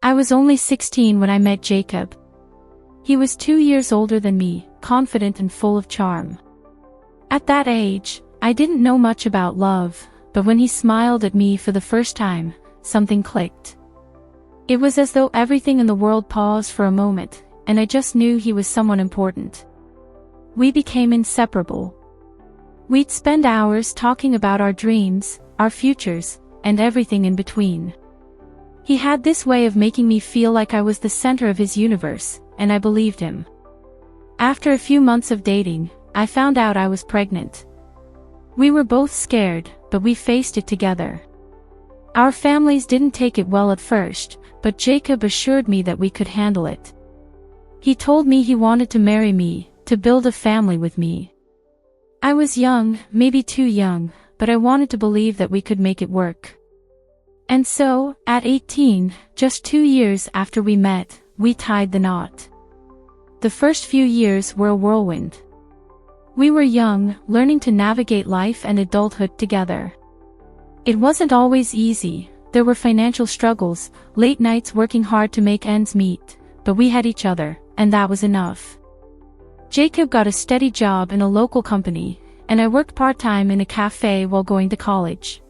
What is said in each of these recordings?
I was only 16 when I met Jacob. He was 2 years older than me, confident and full of charm. At that age, I didn't know much about love, but when he smiled at me for the first time, something clicked. It was as though everything in the world paused for a moment, and I just knew he was someone important. We became inseparable. We'd spend hours talking about our dreams, our futures, and everything in between. He had this way of making me feel like I was the center of his universe, and I believed him. After a few months of dating, I found out I was pregnant. We were both scared, but we faced it together. Our families didn't take it well at first, but Jacob assured me that we could handle it. He told me he wanted to marry me, to build a family with me. I was young, maybe too young, but I wanted to believe that we could make it work. And so, at 18, just 2 years after we met, we tied the knot. The first few years were a whirlwind. We were young, learning to navigate life and adulthood together. It wasn't always easy, there were financial struggles, late nights working hard to make ends meet, but we had each other, and that was enough. Jacob got a steady job in a local company, and I worked part-time in a cafe while going to college.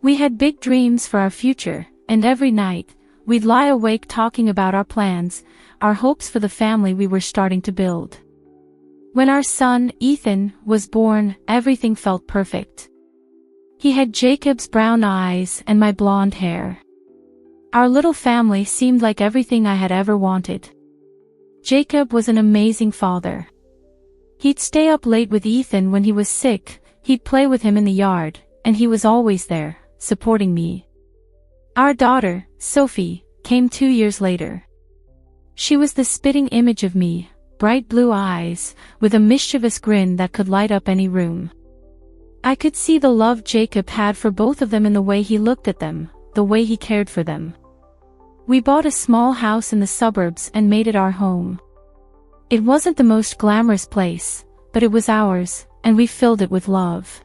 We had big dreams for our future, and every night, we'd lie awake talking about our plans, our hopes for the family we were starting to build. When our son, Ethan, was born, everything felt perfect. He had Jacob's brown eyes and my blonde hair. Our little family seemed like everything I had ever wanted. Jacob was an amazing father. He'd stay up late with Ethan when he was sick, he'd play with him in the yard, and he was always there, supporting me. Our daughter, Sophie, came 2 years later. She was the spitting image of me, bright blue eyes, with a mischievous grin that could light up any room. I could see the love Jacob had for both of them in the way he looked at them, the way he cared for them. We bought a small house in the suburbs and made it our home. It wasn't the most glamorous place, but it was ours, and we filled it with love.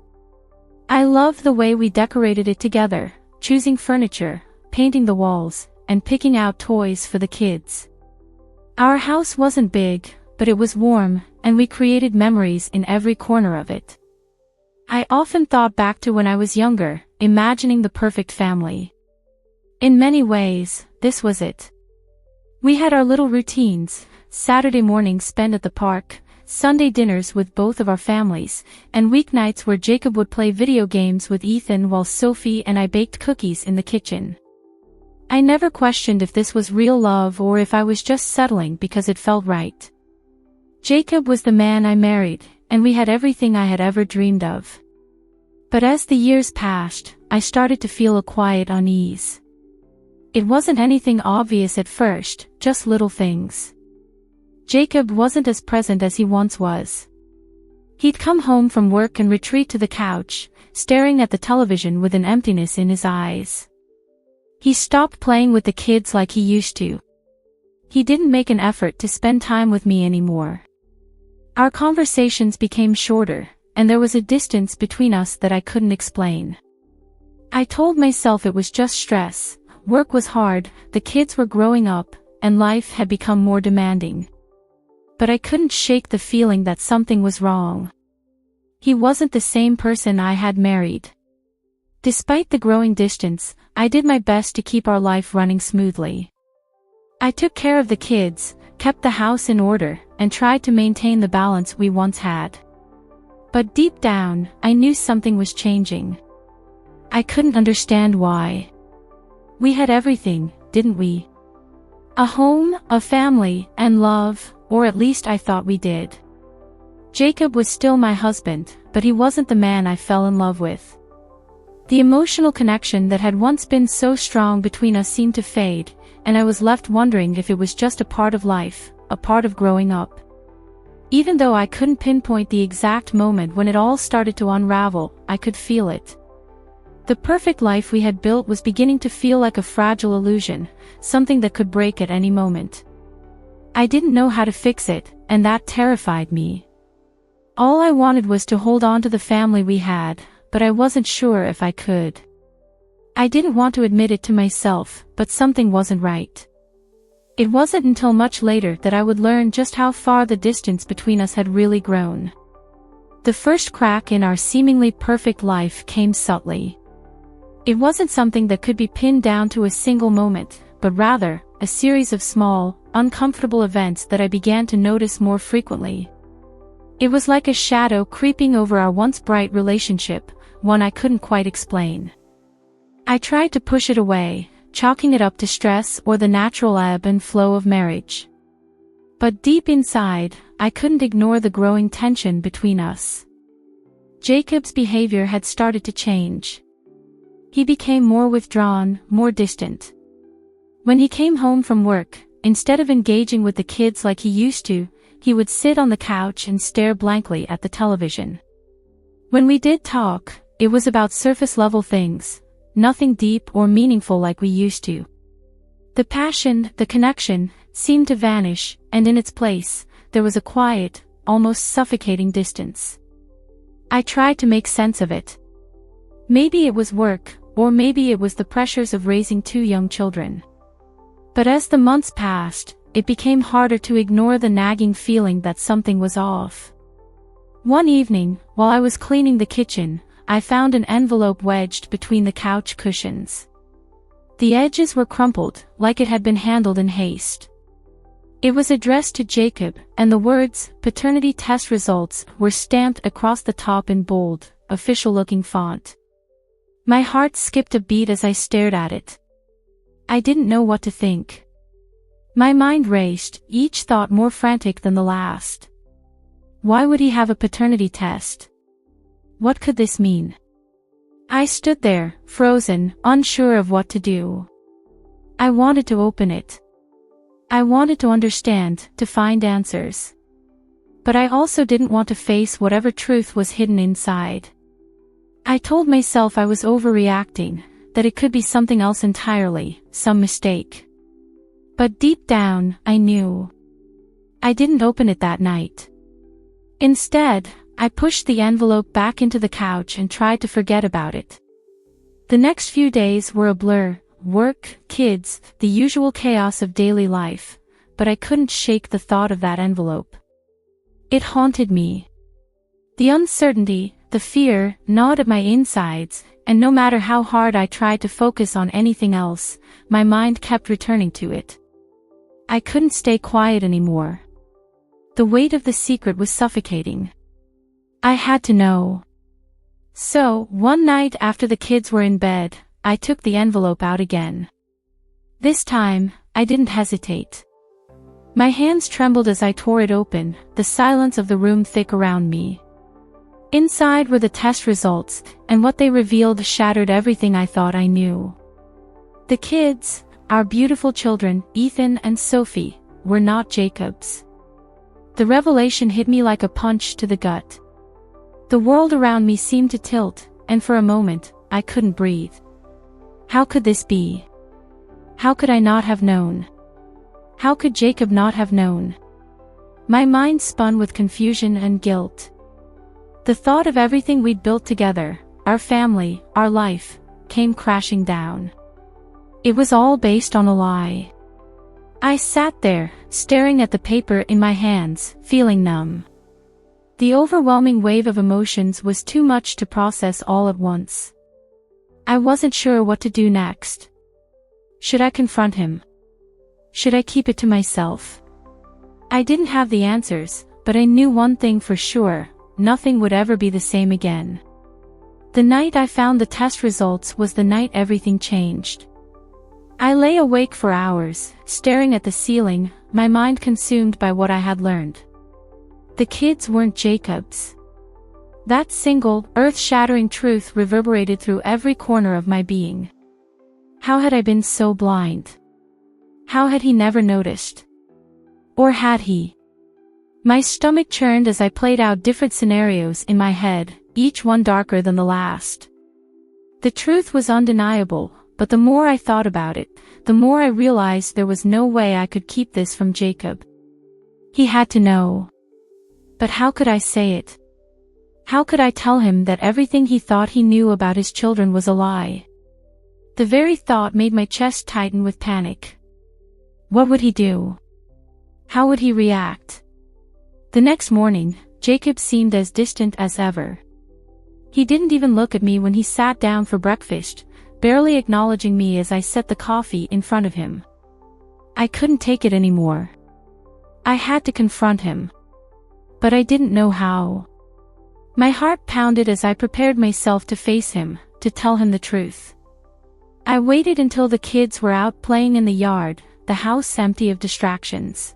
I loved the way we decorated it together, choosing furniture, painting the walls, and picking out toys for the kids. Our house wasn't big, but it was warm, and we created memories in every corner of it. I often thought back to when I was younger, imagining the perfect family. In many ways, this was it. We had our little routines, Saturday mornings spent at the park, Sunday dinners with both of our families, and weeknights where Jacob would play video games with Ethan while Sophie and I baked cookies in the kitchen. I never questioned if this was real love or if I was just settling because it felt right. Jacob was the man I married, and we had everything I had ever dreamed of. But as the years passed, I started to feel a quiet unease. It wasn't anything obvious at first, just little things. Jacob wasn't as present as he once was. He'd come home from work and retreat to the couch, staring at the television with an emptiness in his eyes. He stopped playing with the kids like he used to. He didn't make an effort to spend time with me anymore. Our conversations became shorter, and there was a distance between us that I couldn't explain. I told myself it was just stress, work was hard, the kids were growing up, and life had become more demanding. But I couldn't shake the feeling that something was wrong. He wasn't the same person I had married. Despite the growing distance, I did my best to keep our life running smoothly. I took care of the kids, kept the house in order, and tried to maintain the balance we once had. But deep down, I knew something was changing. I couldn't understand why. We had everything, didn't we? A home, a family, and love, or at least I thought we did. Jacob was still my husband, but he wasn't the man I fell in love with. The emotional connection that had once been so strong between us seemed to fade, and I was left wondering if it was just a part of life, a part of growing up. Even though I couldn't pinpoint the exact moment when it all started to unravel, I could feel it. The perfect life we had built was beginning to feel like a fragile illusion, something that could break at any moment. I didn't know how to fix it, and that terrified me. All I wanted was to hold on to the family we had, but I wasn't sure if I could. I didn't want to admit it to myself, but something wasn't right. It wasn't until much later that I would learn just how far the distance between us had really grown. The first crack in our seemingly perfect life came subtly. It wasn't something that could be pinned down to a single moment, but rather, a series of small, uncomfortable events that I began to notice more frequently. It was like a shadow creeping over our once bright relationship, one I couldn't quite explain. I tried to push it away, chalking it up to stress or the natural ebb and flow of marriage. But deep inside, I couldn't ignore the growing tension between us. Jacob's behavior had started to change. He became more withdrawn, more distant. When he came home from work, instead of engaging with the kids like he used to, he would sit on the couch and stare blankly at the television. When we did talk, it was about surface-level things, nothing deep or meaningful like we used to. The passion, the connection, seemed to vanish, and in its place, there was a quiet, almost suffocating distance. I tried to make sense of it. Maybe it was work, or maybe it was the pressures of raising two young children. But as the months passed, it became harder to ignore the nagging feeling that something was off. One evening, while I was cleaning the kitchen, I found an envelope wedged between the couch cushions. The edges were crumpled, like it had been handled in haste. It was addressed to Jacob, and the words, "Paternity test results," were stamped across the top in bold, official-looking font. My heart skipped a beat as I stared at it. I didn't know what to think. My mind raced, each thought more frantic than the last. Why would he have a paternity test? What could this mean? I stood there, frozen, unsure of what to do. I wanted to open it. I wanted to understand, to find answers. But I also didn't want to face whatever truth was hidden inside. I told myself I was overreacting, that it could be something else entirely, some mistake. But deep down, I knew. I didn't open it that night. Instead, I pushed the envelope back into the couch and tried to forget about it. The next few days were a blur, work, kids, the usual chaos of daily life, but I couldn't shake the thought of that envelope. It haunted me. The uncertainty, the fear, gnawed at my insides, and no matter how hard I tried to focus on anything else, my mind kept returning to it. I couldn't stay quiet anymore. The weight of the secret was suffocating. I had to know. So, one night after the kids were in bed, I took the envelope out again. This time, I didn't hesitate. My hands trembled as I tore it open, the silence of the room thick around me. Inside were the test results, and what they revealed shattered everything I thought I knew. The kids, our beautiful children, Ethan and Sophie, were not Jacob's. The revelation hit me like a punch to the gut. The world around me seemed to tilt, and for a moment, I couldn't breathe. How could this be? How could I not have known? How could Jacob not have known? My mind spun with confusion and guilt. The thought of everything we'd built together, our family, our life, came crashing down. It was all based on a lie. I sat there, staring at the paper in my hands, feeling numb. The overwhelming wave of emotions was too much to process all at once. I wasn't sure what to do next. Should I confront him? Should I keep it to myself? I didn't have the answers, but I knew one thing for sure: nothing would ever be the same again. The night I found the test results was the night everything changed. I lay awake for hours, staring at the ceiling, my mind consumed by what I had learned. The kids weren't Jacob's. That single, earth-shattering truth reverberated through every corner of my being. How had I been so blind? How had he never noticed? Or had he? My stomach churned as I played out different scenarios in my head, each one darker than the last. The truth was undeniable, but the more I thought about it, the more I realized there was no way I could keep this from Jacob. He had to know. But how could I say it? How could I tell him that everything he thought he knew about his children was a lie? The very thought made my chest tighten with panic. What would he do? How would he react? The next morning, Jacob seemed as distant as ever. He didn't even look at me when he sat down for breakfast, barely acknowledging me as I set the coffee in front of him. I couldn't take it anymore. I had to confront him. But I didn't know how. My heart pounded as I prepared myself to face him, to tell him the truth. I waited until the kids were out playing in the yard, the house empty of distractions.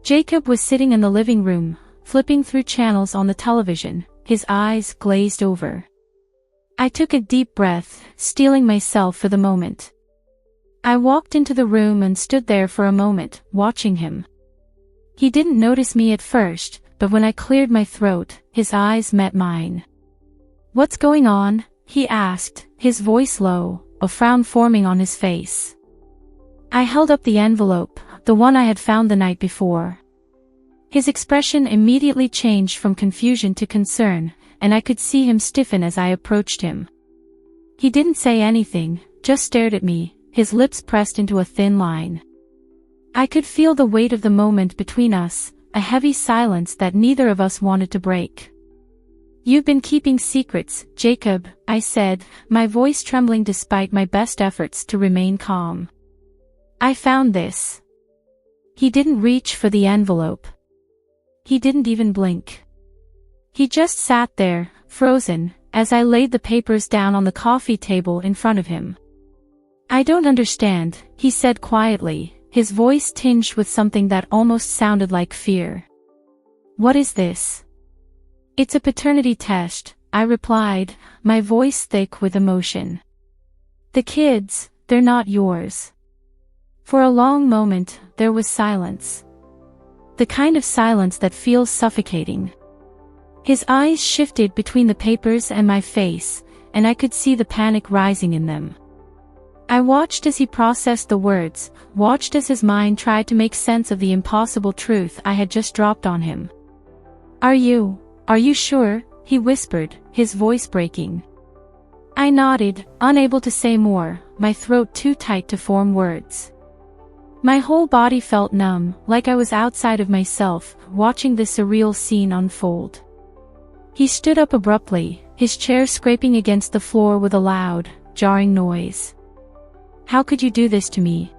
Jacob was sitting in the living room, flipping through channels on the television, his eyes glazed over. I took a deep breath, steeling myself for the moment. I walked into the room and stood there for a moment, watching him. He didn't notice me at first, but when I cleared my throat, his eyes met mine. "What's going on?" he asked, his voice low, a frown forming on his face. I held up the envelope, the one I had found the night before. His expression immediately changed from confusion to concern, and I could see him stiffen as I approached him. He didn't say anything, just stared at me, his lips pressed into a thin line. I could feel the weight of the moment between us, a heavy silence that neither of us wanted to break. "You've been keeping secrets, Jacob," I said, my voice trembling despite my best efforts to remain calm. "I found this." He didn't reach for the envelope. He didn't even blink. He just sat there, frozen, as I laid the papers down on the coffee table in front of him. "I don't understand," he said quietly, his voice tinged with something that almost sounded like fear. "What is this?" "It's a paternity test," I replied, my voice thick with emotion. "The kids, they're not yours." For a long moment, there was silence. The kind of silence that feels suffocating. His eyes shifted between the papers and my face, and I could see the panic rising in them. I watched as he processed the words, watched as his mind tried to make sense of the impossible truth I had just dropped on him. Are you sure?" he whispered, his voice breaking. I nodded, unable to say more, my throat too tight to form words. My whole body felt numb, like I was outside of myself, watching this surreal scene unfold. He stood up abruptly, his chair scraping against the floor with a loud, jarring noise. "How could you do this to me?"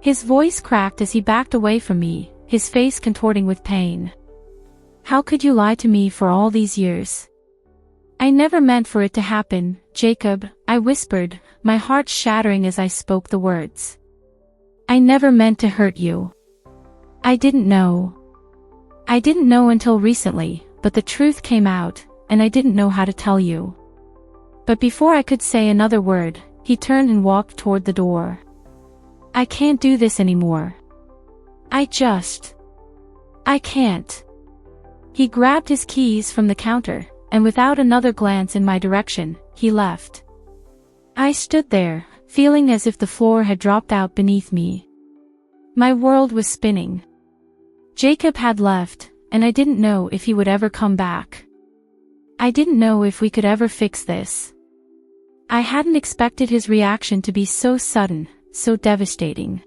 His voice cracked as he backed away from me, his face contorting with pain. "How could you lie to me for all these years?" "I never meant for it to happen, Jacob," I whispered, my heart shattering as I spoke the words. "I never meant to hurt you. I didn't know. I didn't know until recently, but the truth came out, and I didn't know how to tell you." But before I could say another word, he turned and walked toward the door. "I can't do this anymore. I can't." He grabbed his keys from the counter, and without another glance in my direction, he left. I stood there, feeling as if the floor had dropped out beneath me. My world was spinning. Jacob had left, and I didn't know if he would ever come back. I didn't know if we could ever fix this. I hadn't expected his reaction to be so sudden, so devastating.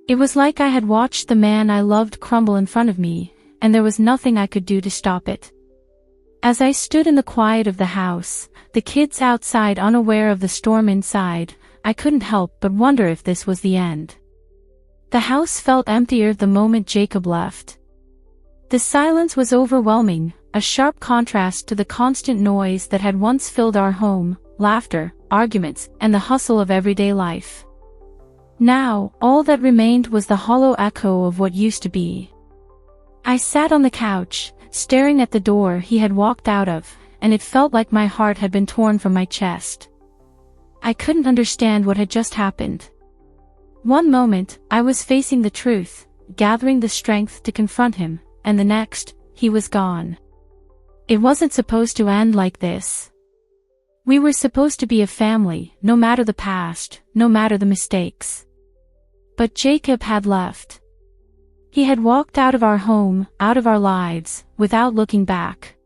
It was like I had watched the man I loved crumble in front of me, and there was nothing I could do to stop it. As I stood in the quiet of the house, the kids outside unaware of the storm inside, I couldn't help but wonder if this was the end. The house felt emptier the moment Jacob left. The silence was overwhelming, a sharp contrast to the constant noise that had once filled our home, laughter, arguments, and the hustle of everyday life. Now, all that remained was the hollow echo of what used to be. I sat on the couch, staring at the door he had walked out of, and it felt like my heart had been torn from my chest. I couldn't understand what had just happened. One moment, I was facing the truth, gathering the strength to confront him, and the next, he was gone. It wasn't supposed to end like this. We were supposed to be a family, no matter the past, no matter the mistakes. But Jacob had left. He had walked out of our home, out of our lives, without looking back.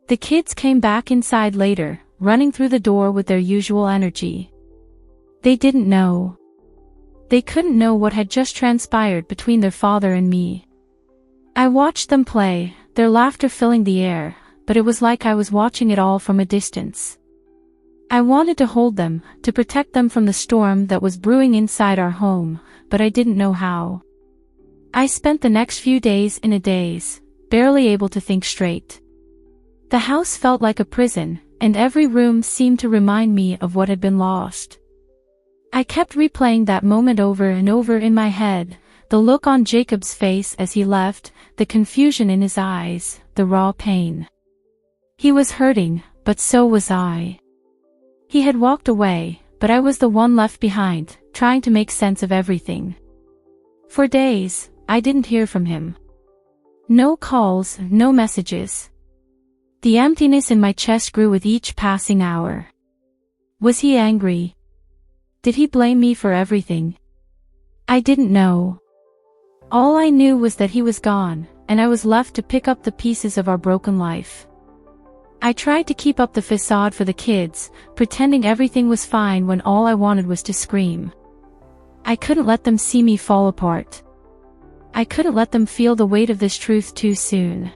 The kids came back inside later, running through the door with their usual energy. They didn't know. They couldn't know what had just transpired between their father and me. I watched them play, their laughter filling the air, but it was like I was watching it all from a distance. I wanted to hold them, to protect them from the storm that was brewing inside our home, but I didn't know how. I spent the next few days in a daze, barely able to think straight. The house felt like a prison, and every room seemed to remind me of what had been lost. I kept replaying that moment over and over in my head, the look on Jacob's face as he left, the confusion in his eyes, the raw pain. He was hurting, but so was I. He had walked away, but I was the one left behind, trying to make sense of everything. For days, I didn't hear from him. No calls, no messages. The emptiness in my chest grew with each passing hour. Was he angry? Did he blame me for everything? I didn't know. All I knew was that he was gone, and I was left to pick up the pieces of our broken life. I tried to keep up the facade for the kids, pretending everything was fine when all I wanted was to scream. I couldn't let them see me fall apart. I couldn't let them feel the weight of this truth too soon.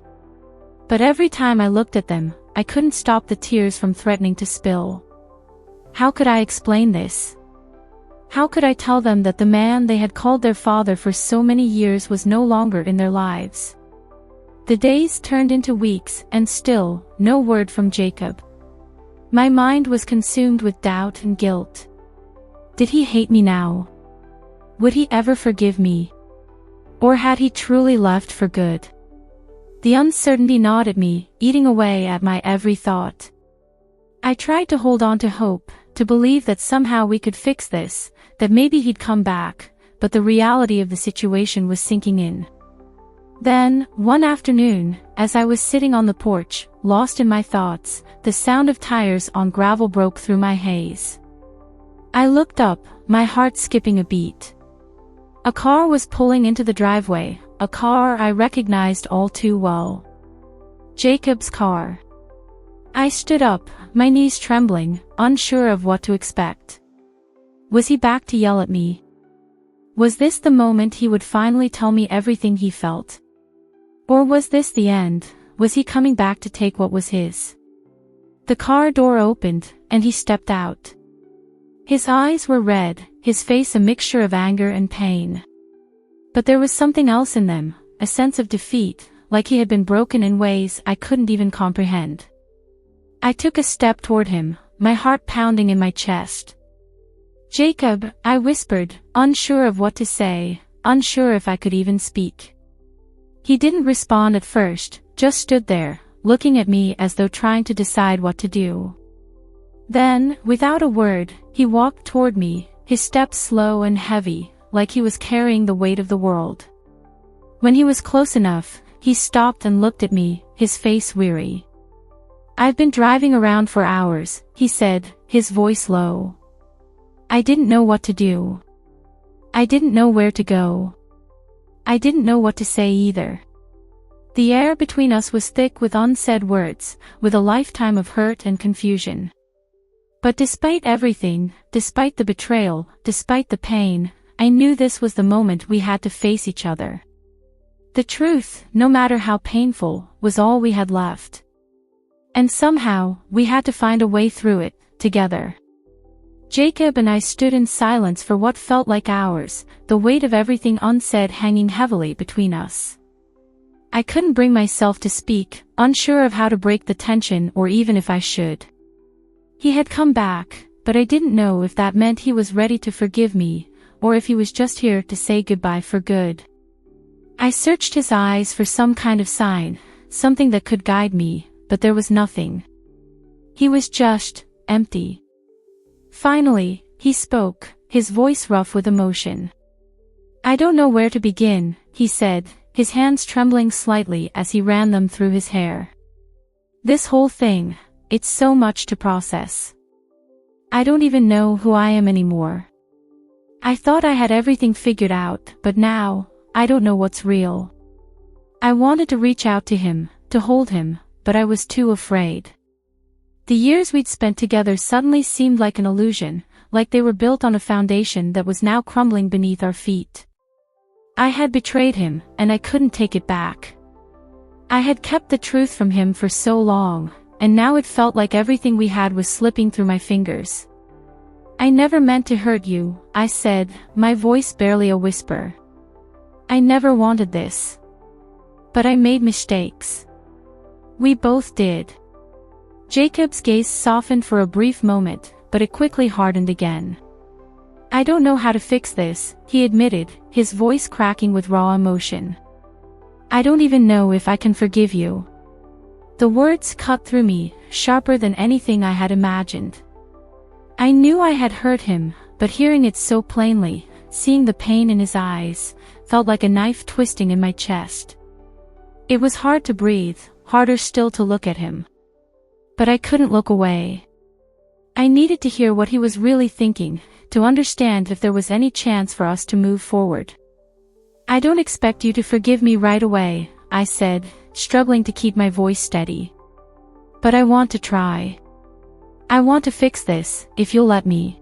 But every time I looked at them, I couldn't stop the tears from threatening to spill. How could I explain this? How could I tell them that the man they had called their father for so many years was no longer in their lives? The days turned into weeks, and still, no word from Jacob. My mind was consumed with doubt and guilt. Did he hate me now? Would he ever forgive me? Or had he truly left for good? The uncertainty gnawed at me, eating away at my every thought. I tried to hold on to hope, to believe that somehow we could fix this, that maybe he'd come back, but the reality of the situation was sinking in. Then, one afternoon, as I was sitting on the porch, lost in my thoughts, the sound of tires on gravel broke through my haze. I looked up, my heart skipping a beat. A car was pulling into the driveway, a car I recognized all too well. Jacob's car. I stood up, my knees trembling, unsure of what to expect. Was he back to yell at me? Was this the moment he would finally tell me everything he felt? Or was this the end? Was he coming back to take what was his? The car door opened, and he stepped out. His eyes were red, his face a mixture of anger and pain. But there was something else in them, a sense of defeat, like he had been broken in ways I couldn't even comprehend. I took a step toward him, my heart pounding in my chest. "Jacob," I whispered, unsure of what to say, unsure if I could even speak. He didn't respond at first, just stood there, looking at me as though trying to decide what to do. Then, without a word, he walked toward me, his step slow and heavy, like he was carrying the weight of the world. When he was close enough, he stopped and looked at me, his face weary. "I've been driving around for hours," he said, his voice low. I didn't know what to do. I didn't know where to go. I didn't know what to say either. The air between us was thick with unsaid words, with a lifetime of hurt and confusion. But despite everything, despite the betrayal, despite the pain, I knew this was the moment we had to face each other. The truth, no matter how painful, was all we had left. And somehow, we had to find a way through it, together. Jacob and I stood in silence for what felt like hours, the weight of everything unsaid hanging heavily between us. I couldn't bring myself to speak, unsure of how to break the tension or even if I should. He had come back, but I didn't know if that meant he was ready to forgive me, or if he was just here to say goodbye for good. I searched his eyes for some kind of sign, something that could guide me, but there was nothing. He was just empty. Finally, he spoke, his voice rough with emotion. "I don't know where to begin," he said, his hands trembling slightly as he ran them through his hair. "This whole thing, it's so much to process. I don't even know who I am anymore. I thought I had everything figured out, but now, I don't know what's real." I wanted to reach out to him, to hold him, but I was too afraid. The years we'd spent together suddenly seemed like an illusion, like they were built on a foundation that was now crumbling beneath our feet. I had betrayed him, and I couldn't take it back. I had kept the truth from him for so long, and now it felt like everything we had was slipping through my fingers. I never meant to hurt you, I said, my voice barely a whisper. I never wanted this. But I made mistakes. We both did. Jacob's gaze softened for a brief moment, but it quickly hardened again. I don't know how to fix this, he admitted, his voice cracking with raw emotion. I don't even know if I can forgive you. The words cut through me, sharper than anything I had imagined. I knew I had hurt him, but hearing it so plainly, seeing the pain in his eyes, felt like a knife twisting in my chest. It was hard to breathe, harder still to look at him. But I couldn't look away. I needed to hear what he was really thinking, to understand if there was any chance for us to move forward. I don't expect you to forgive me right away, I said, struggling to keep my voice steady. But I want to try. I want to fix this, if you'll let me.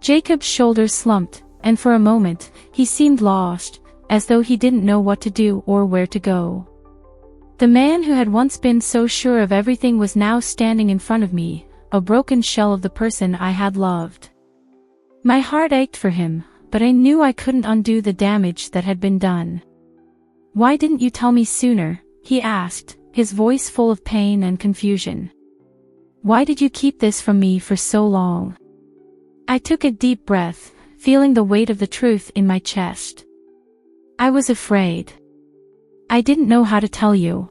Jacob's shoulders slumped, and for a moment, he seemed lost, as though he didn't know what to do or where to go. The man who had once been so sure of everything was now standing in front of me, a broken shell of the person I had loved. My heart ached for him, but I knew I couldn't undo the damage that had been done. Why didn't you tell me sooner? He asked, his voice full of pain and confusion. Why did you keep this from me for so long? I took a deep breath, feeling the weight of the truth in my chest. I was afraid. I didn't know how to tell you.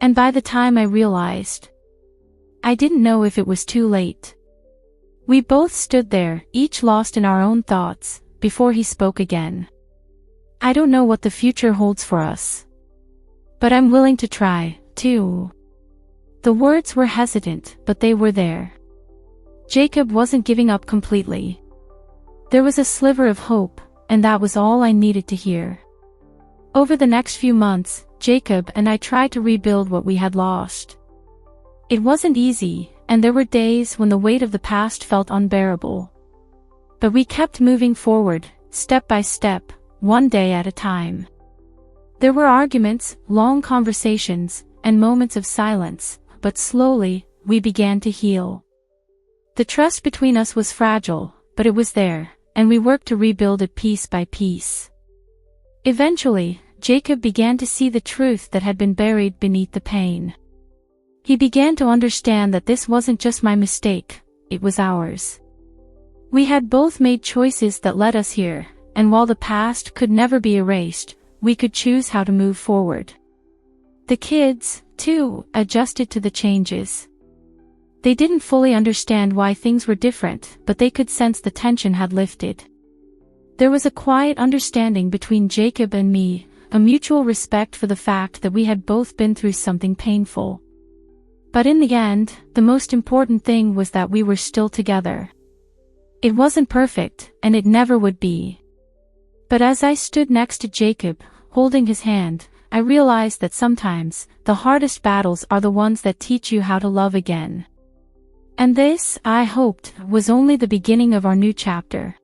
And by the time I realized, I didn't know if it was too late. We both stood there, each lost in our own thoughts, before he spoke again. I don't know what the future holds for us. But I'm willing to try, too. The words were hesitant, but they were there. Jacob wasn't giving up completely. There was a sliver of hope, and that was all I needed to hear. Over the next few months, Jacob and I tried to rebuild what we had lost. It wasn't easy, and there were days when the weight of the past felt unbearable. But we kept moving forward, step by step, one day at a time. There were arguments, long conversations, and moments of silence, but slowly, we began to heal. The trust between us was fragile, but it was there, and we worked to rebuild it piece by piece. Eventually, Jacob began to see the truth that had been buried beneath the pain. He began to understand that this wasn't just my mistake, it was ours. We had both made choices that led us here, and while the past could never be erased, we could choose how to move forward. The kids, too, adjusted to the changes. They didn't fully understand why things were different, but they could sense the tension had lifted. There was a quiet understanding between Jacob and me, a mutual respect for the fact that we had both been through something painful. But in the end, the most important thing was that we were still together. It wasn't perfect, and it never would be. But as I stood next to Jacob, holding his hand, I realized that sometimes, the hardest battles are the ones that teach you how to love again. And this, I hoped, was only the beginning of our new chapter.